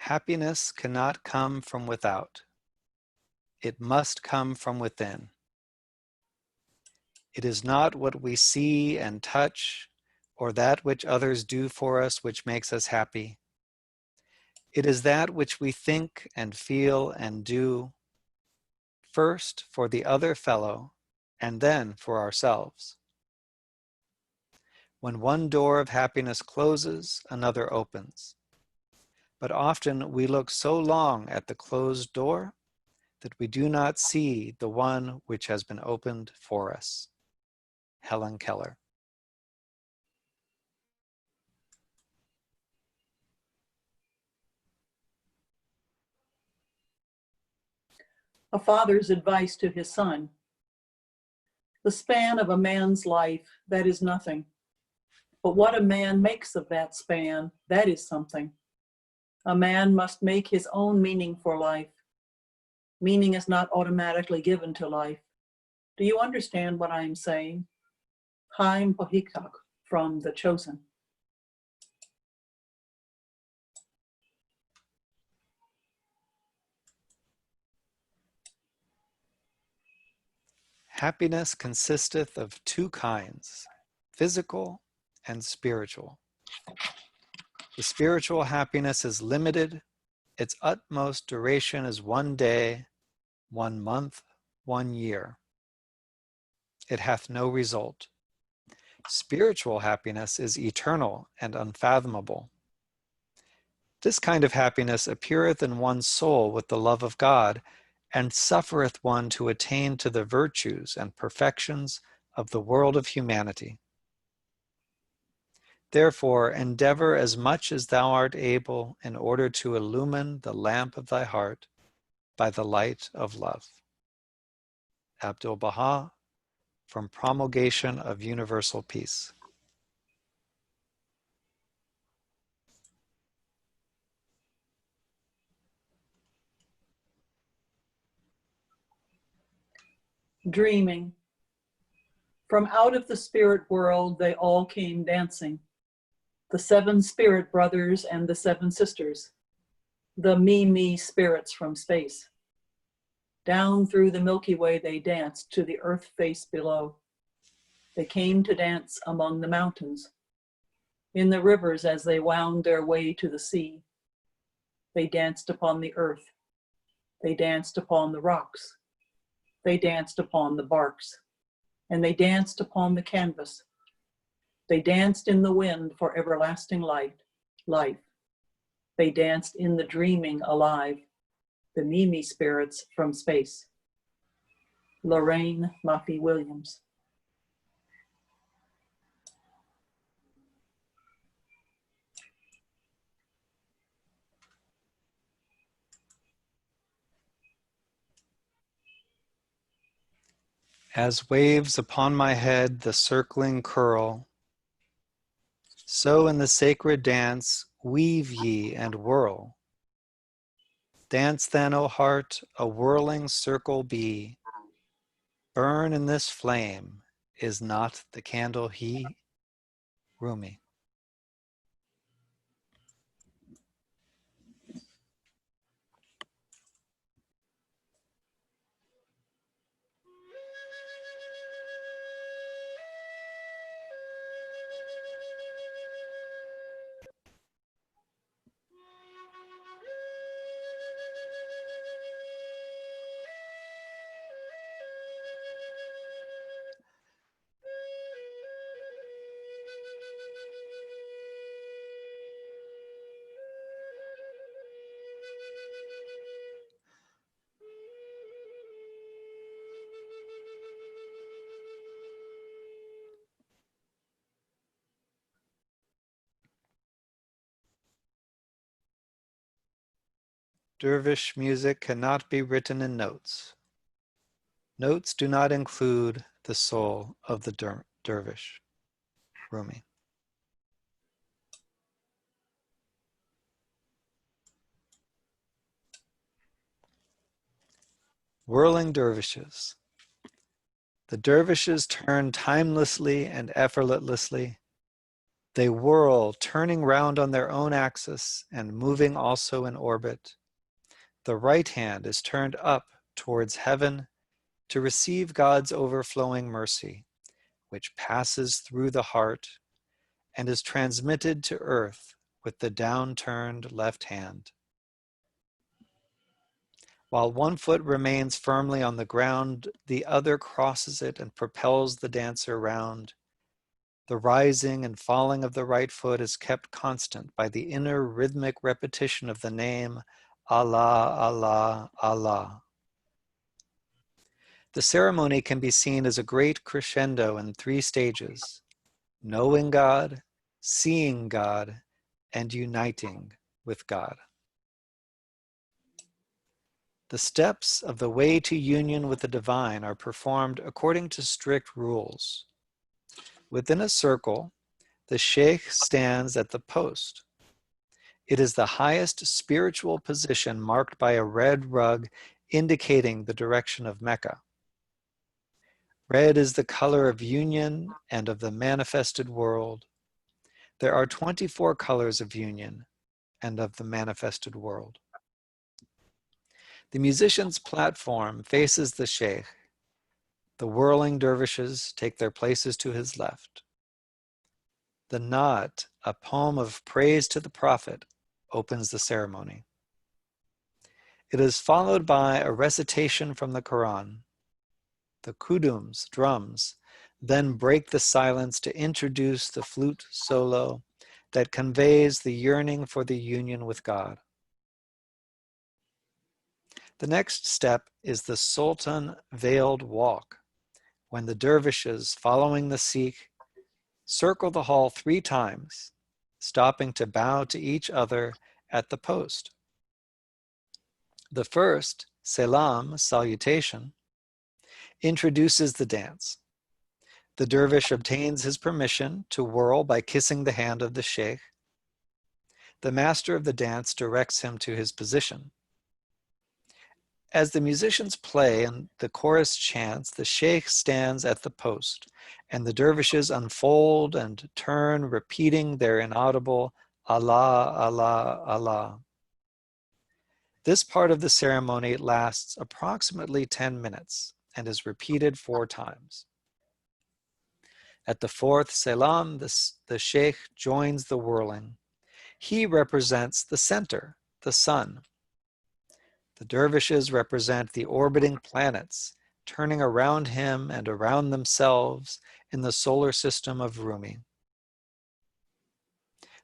Happiness cannot come from without. It must come from within. It is not what we see and touch, or that which others do for us which makes us happy. It is that which we think and feel and do, first for the other fellow, and then for ourselves. When one door of happiness closes, another opens. But often we look so long at the closed door that we do not see the one which has been opened for us. Helen Keller. A father's advice to his son. The span of a man's life, that is nothing. But what a man makes of that span, that is something. A man must make his own meaning for life. Meaning is not automatically given to life. Do you understand what I am saying? Chaim Pohikak from The Chosen. Happiness consisteth of two kinds, physical and spiritual. The spiritual happiness is limited. Its utmost duration is 1 day, 1 month, 1 year. It hath no result. Spiritual happiness is eternal and unfathomable. This kind of happiness appeareth in one's soul with the love of God, and suffereth one to attain to the virtues and perfections of the world of humanity. Therefore, endeavor as much as thou art able in order to illumine the lamp of thy heart by the light of love. Abdu'l-Baha, from Promulgation of Universal Peace. Dreaming. From out of the spirit world they all came dancing. The 7 spirit brothers and the 7 sisters. The me spirits from space. Down through the Milky Way they danced to the earth face below. They came to dance among the mountains. In the rivers as they wound their way to the sea. They danced upon the earth. They danced upon the rocks. They danced upon the barks. And they danced upon the canvas. They danced in the wind for everlasting life. They danced in the dreaming alive, the Mimi spirits from space. Lorraine Maffei Williams. As waves upon my head the circling curl, so in the sacred dance weave ye and whirl. Dance then, O heart, a whirling circle be. Burn in this flame, is not the candle he? Rumi. Dervish music cannot be written in notes. Notes do not include the soul of the dervish. Rumi. Whirling dervishes. The dervishes turn timelessly and effortlessly. They whirl, turning round on their own axis and moving also in orbit. The right hand is turned up towards heaven to receive God's overflowing mercy, which passes through the heart and is transmitted to earth with the downturned left hand. While one foot remains firmly on the ground, the other crosses it and propels the dancer round. The rising and falling of the right foot is kept constant by the inner rhythmic repetition of the name Allah, Allah, Allah. The ceremony can be seen as a great crescendo in 3 stages: knowing God, seeing God, and uniting with God. The steps of the way to union with the divine are performed according to strict rules. Within a circle, the sheikh stands at the post. It is the highest spiritual position marked by a red rug indicating the direction of Mecca. Red is the color of union and of the manifested world. There are 24 colors of union and of the manifested world. The musician's platform faces the sheikh. The whirling dervishes take their places to his left. The Naat, a poem of praise to the Prophet, opens the ceremony. It is followed by a recitation from the Quran. The kudums, drums, then break the silence to introduce the flute solo that conveys the yearning for the union with God. The next step is the Sultan veiled walk, when the dervishes, following the Sikh, circle the hall 3 times, stopping to bow to each other at the post. The first, Selam, salutation, introduces the dance. The dervish obtains his permission to whirl by kissing the hand of the sheikh. The master of the dance directs him to his position. As the musicians play and the chorus chants, the sheikh stands at the post, and the dervishes unfold and turn, repeating their inaudible Allah, Allah, Allah. This part of the ceremony lasts approximately 10 minutes and is repeated 4 times. At the 4th Selam, the sheikh joins the whirling. He represents the center, the sun. The dervishes represent the orbiting planets, turning around him and around themselves in the solar system of Rumi.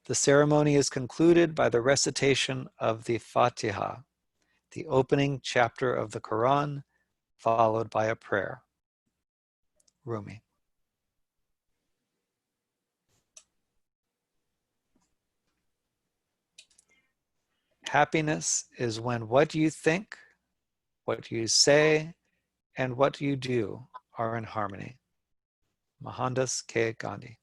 The ceremony is concluded by the recitation of the Fatiha, the opening chapter of the Quran, followed by a prayer. Rumi. Happiness is when what you think, what you say, and what you do are in harmony. Mohandas K. Gandhi.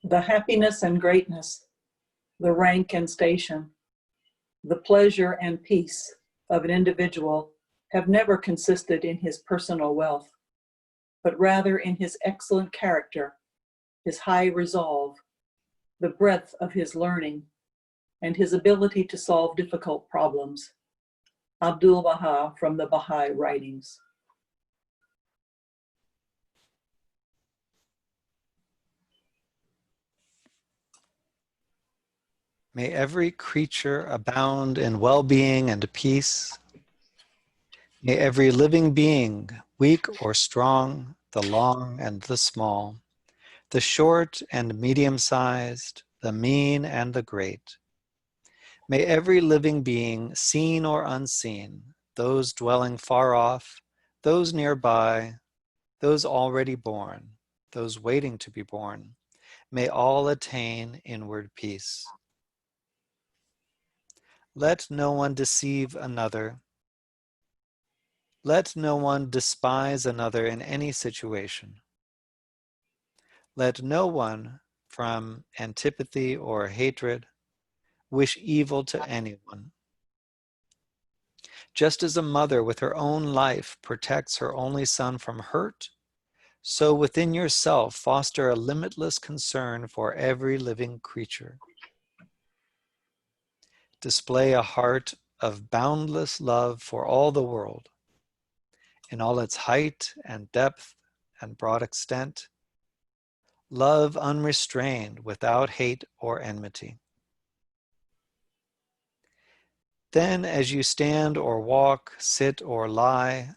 The happiness and greatness, the rank and station, the pleasure and peace of an individual have never consisted in his personal wealth, but rather in his excellent character, his high resolve, the breadth of his learning, and his ability to solve difficult problems. Abdul Baha from the Baha'i Writings. May every creature abound in well-being and peace. May every living being, weak or strong, the long and the small, the short and medium-sized, the mean and the great. May every living being, seen or unseen, those dwelling far off, those nearby, those already born, those waiting to be born, may all attain inward peace. Let no one deceive another. Let no one despise another in any situation. Let no one, from antipathy or hatred, wish evil to anyone. Just as a mother with her own life protects her only son from hurt, so within yourself foster a limitless concern for every living creature. Display a heart of boundless love for all the world, in all its height and depth and broad extent. Love unrestrained without hate or enmity. Then as you stand or walk, sit or lie,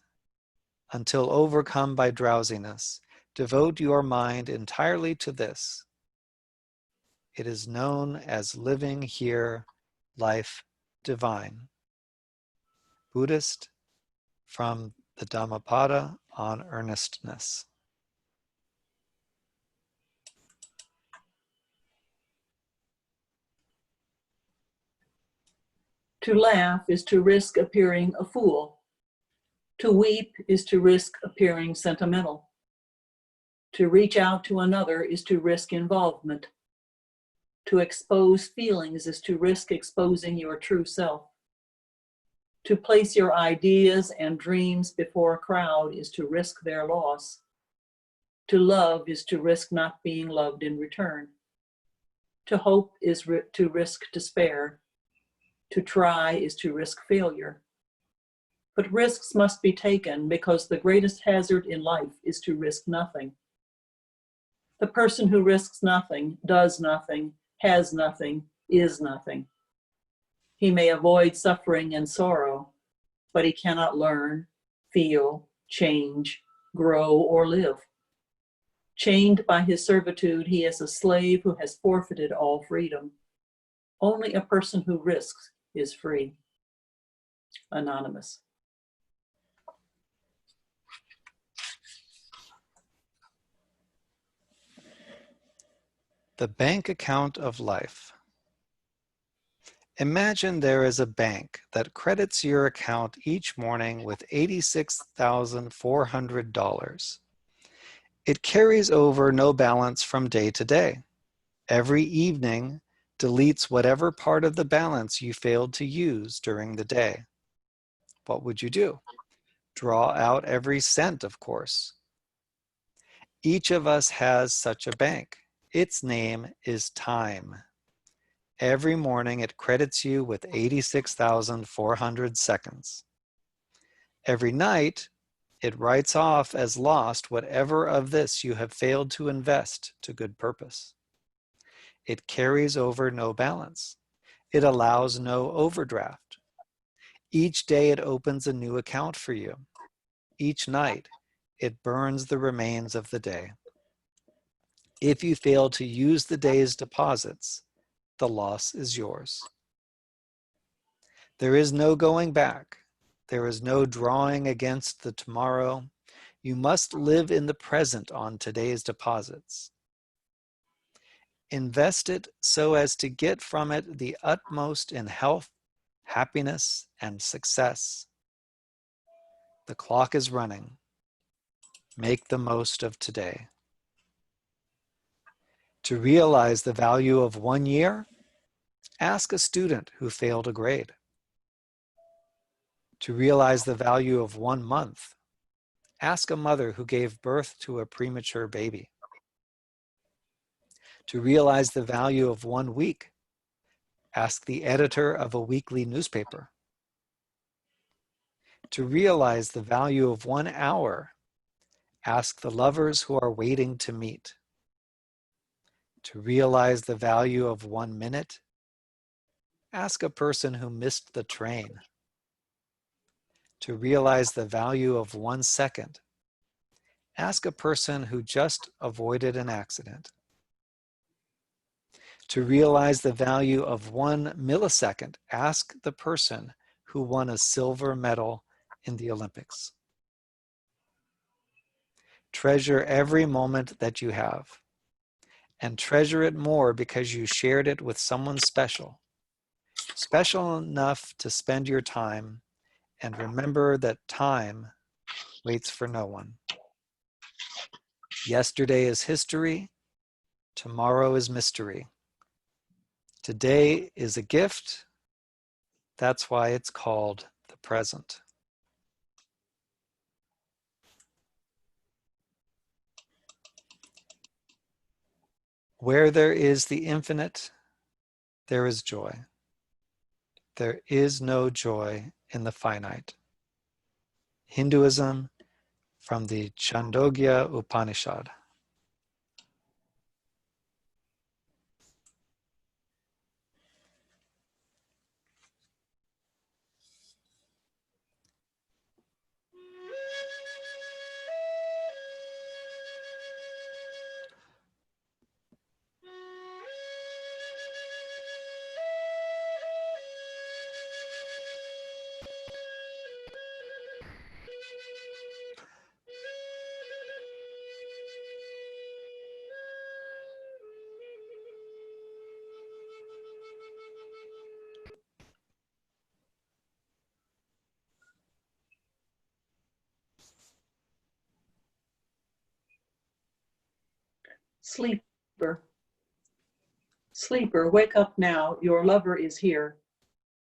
until overcome by drowsiness, devote your mind entirely to this. It is known as living here, life divine. Buddhist, from the Dhammapada on earnestness. To laugh is to risk appearing a fool. To weep is to risk appearing sentimental. To reach out to another is to risk involvement. To expose feelings is to risk exposing your true self. To place your ideas and dreams before a crowd is to risk their loss. To love is to risk not being loved in return. To hope is to risk despair. To try is to risk failure. But risks must be taken because the greatest hazard in life is to risk nothing. The person who risks nothing, does nothing, has nothing, is nothing. He may avoid suffering and sorrow, but he cannot learn, feel, change, grow, or live. Chained by his servitude, he is a slave who has forfeited all freedom. Only a person who risks is free. Anonymous. The bank account of life. Imagine there is a bank that credits your account each morning with $86,400. It carries over no balance from day to day. Every evening, deletes whatever part of the balance you failed to use during the day. What would you do? Draw out every cent, of course. Each of us has such a bank. Its name is time. Every morning it credits you with 86,400 seconds. Every night, it writes off as lost whatever of this you have failed to invest to good purpose. It carries over no balance. It allows no overdraft. Each day it opens a new account for you. Each night, it burns the remains of the day. If you fail to use the day's deposits, the loss is yours. There is no going back. There is no drawing against the tomorrow. You must live in the present on today's deposits. Invest it so as to get from it the utmost in health, happiness, and success. The clock is running. Make the most of today. To realize the value of 1 year, ask a student who failed a grade. To realize the value of 1 month, ask a mother who gave birth to a premature baby. To realize the value of 1 week, ask the editor of a weekly newspaper. To realize the value of 1 hour, ask the lovers who are waiting to meet. To realize the value of 1 minute, Ask a person who missed the train. To realize the value of 1 second, ask a person who just avoided an accident. To realize the value of 1 millisecond, ask the person who won a silver medal in the Olympics. Treasure every moment that you have, and treasure it more because you shared it with someone special, special enough to spend your time, and remember that time waits for no one. Yesterday is history, tomorrow is mystery. Today is a gift, that's why it's called the present. Where there is the infinite, there is joy. There is no joy in the finite. Hinduism from the Chandogya Upanishad. Sleeper. Sleeper, wake up now, your lover is here.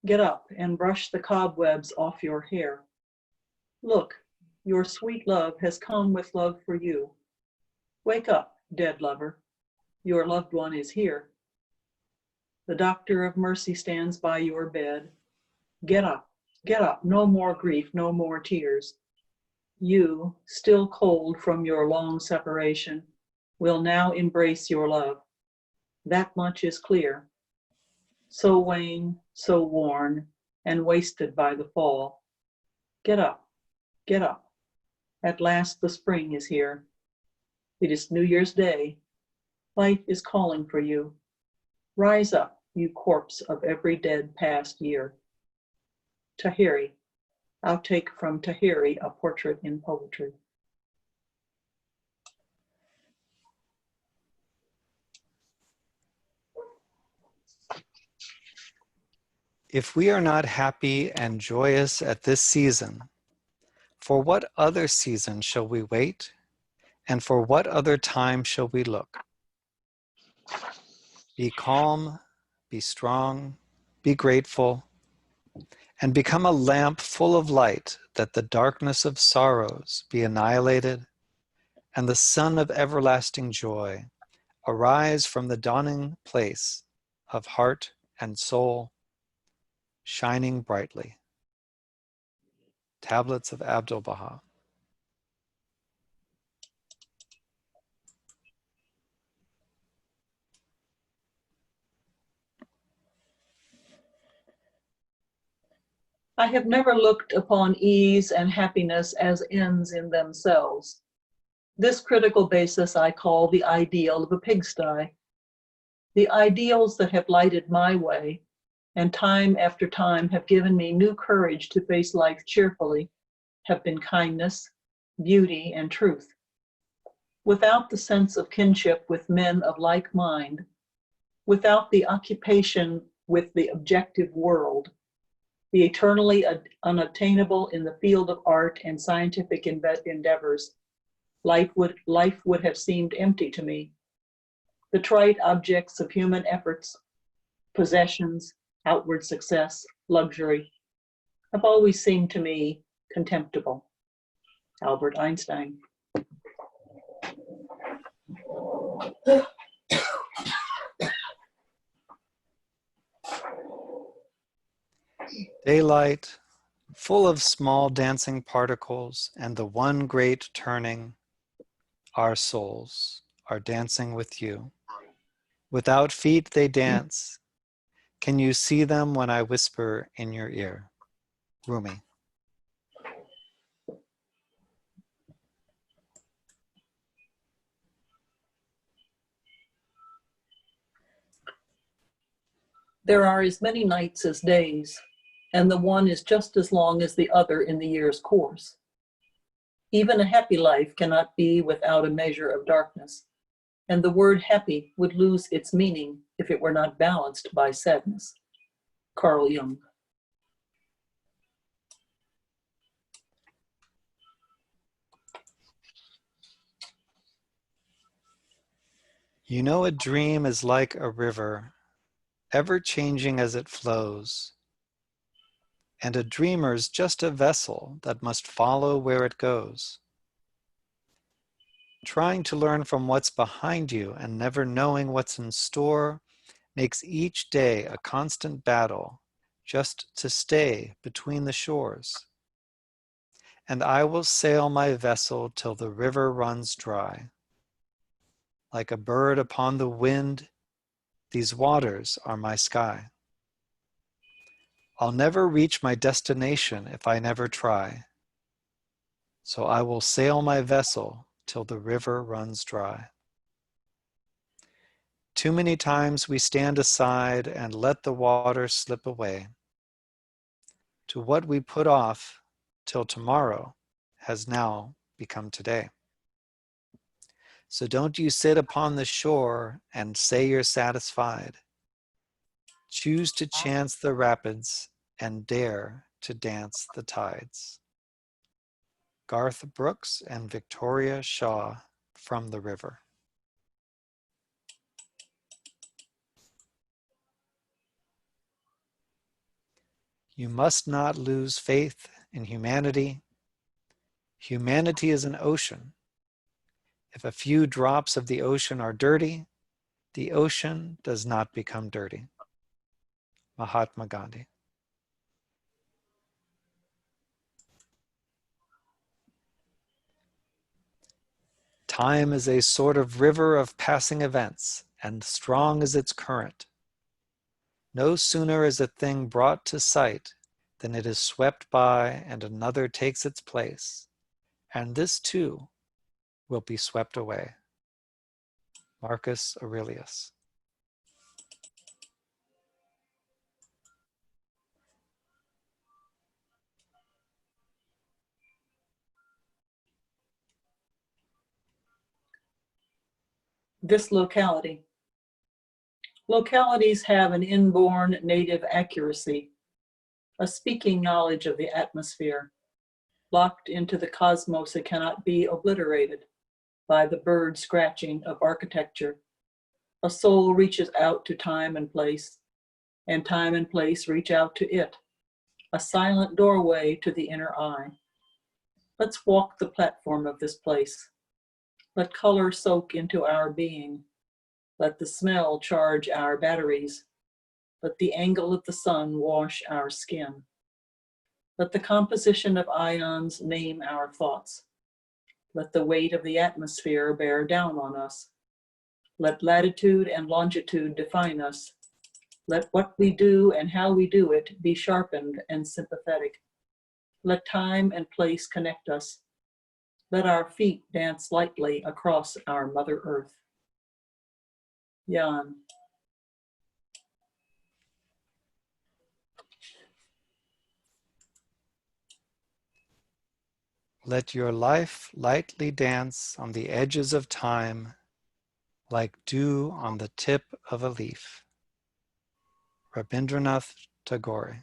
Get up and brush the cobwebs off your hair. Look, your sweet love has come with love for you. Wake up, dead lover, your loved one is here. The doctor of mercy stands by your bed. Get up, no more grief, no more tears. You, still cold from your long separation, will now embrace your love. That much is clear. So wan, so worn, and wasted by the fall. Get up, get up. At last the spring is here. It is New Year's Day. Life is calling for you. Rise up, you corpse of every dead past year. Tahiri. Outtake from Tahiri, A Portrait in Poetry. If we are not happy and joyous at this season, for what other season shall we wait? And for what other time shall we look? Be calm, be strong, be grateful, and become a lamp full of light, that the darkness of sorrows be annihilated, and the sun of everlasting joy arise from the dawning place of heart and soul, shining brightly. Tablets of Abdu'l-Baha. I have never looked upon ease and happiness as ends in themselves. This critical basis I call the ideal of a pigsty. The ideals that have lighted my way and time after time have given me new courage to face life cheerfully have been kindness, beauty, and truth. Without the sense of kinship with men of like mind, without the occupation with the objective world, the eternally unattainable in the field of art and scientific endeavors, life would have seemed empty to me. The trite objects of human efforts, possessions, outward success, luxury, have always seemed to me contemptible. Albert Einstein. Daylight, full of small dancing particles, and the one great turning, our souls are dancing with you. Without feet they dance, Can you see them when I whisper in your ear? Rumi. There are as many nights as days, and the one is just as long as the other in the year's course. Even a happy life cannot be without a measure of darkness, and the word happy would lose its meaning if it were not balanced by sadness. Carl Jung. You know, a dream is like a river, ever changing as it flows. And a dreamer's just a vessel that must follow where it goes. Trying to learn from what's behind you and never knowing what's in store makes each day a constant battle just to stay between the shores. And I will sail my vessel till the river runs dry. Like a bird upon the wind, these waters are my sky. I'll never reach my destination if I never try. So I will sail my vessel till the river runs dry. Too many times we stand aside and let the water slip away. To what we put off till tomorrow has now become today. So don't you sit upon the shore and say you're satisfied. Choose to chance the rapids and dare to dance the tides. Garth Brooks and Victoria Shaw from the River. You must not lose faith in humanity. Humanity is an ocean. If a few drops of the ocean are dirty, the ocean does not become dirty. Mahatma Gandhi. Time is a sort of river of passing events, and strong is its current. No sooner is a thing brought to sight than it is swept by and another takes its place, and this too will be swept away. Marcus Aurelius. This locality. Localities have an inborn native accuracy, a speaking knowledge of the atmosphere. Locked into the cosmos, it cannot be obliterated by the bird scratching of architecture. A soul reaches out to time and place reach out to it, a silent doorway to the inner eye. Let's walk the platform of this place. Let color soak into our being. Let the smell charge our batteries. Let the angle of the sun wash our skin. Let the composition of ions name our thoughts. Let the weight of the atmosphere bear down on us. Let latitude and longitude define us. Let what we do and how we do it be sharpened and sympathetic. Let time and place connect us. Let our feet dance lightly across our Mother Earth. Jan. Let your life lightly dance on the edges of time, like dew on the tip of a leaf. Rabindranath Tagore.